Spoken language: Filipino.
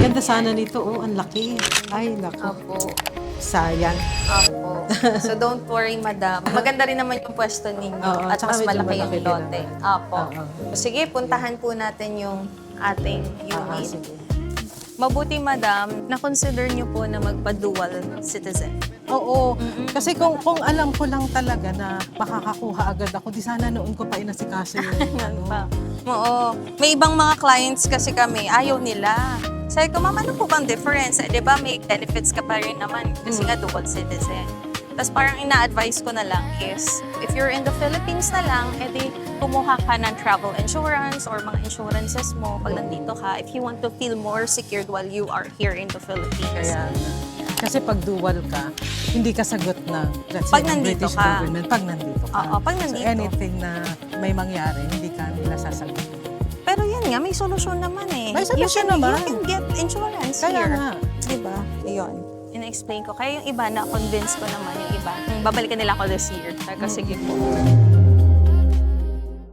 Ganda sana nito. Oh, ang laki. Ay, naku. Opo. Sayang. Opo. So don't worry, madam. Maganda rin naman yung pwesto ninyo. Oo, At tsaka mas medyo malaki yung malaki din lote. naman. Opo. Oo. Sige, puntahan po natin yung ating unit. Sige. Mabuti, madam, na-consider nyo po na magpa-dual citizen. Oo. Kasi kung alam ko lang talaga na makakakuha agad ako, di sana noon ko pa inasikaso yung ano. Oo. May ibang mga clients kasi kami, ayaw nila. Sabi ko, ma'am, ano po bang difference? Di ba may benefits ka pa rin naman kasi nga dual citizen. Tapos parang ina-advise ko na lang is, if you're in the Philippines na lang, edi kumuha ka ng travel insurance or mga insurances mo pag nandito ka if you want to feel more secured while you are here in the Philippines. Kaya, kasi pag dual ka, hindi ka sagot na, let's Pag say, ng nandito British ka. government, pag nandito ka. Oo, pag nandito. So anything na may mangyari, hindi ka nila sasagot. Pero yan nga, may solusyon naman eh. May solusyon naman. You can get insurance Kaya here. nga. Diba? Yun. Ina-explain ko. Kaya yung iba, na-convince ko naman yung iba. Babalikan nila ako this year. Sabi ko, sige po.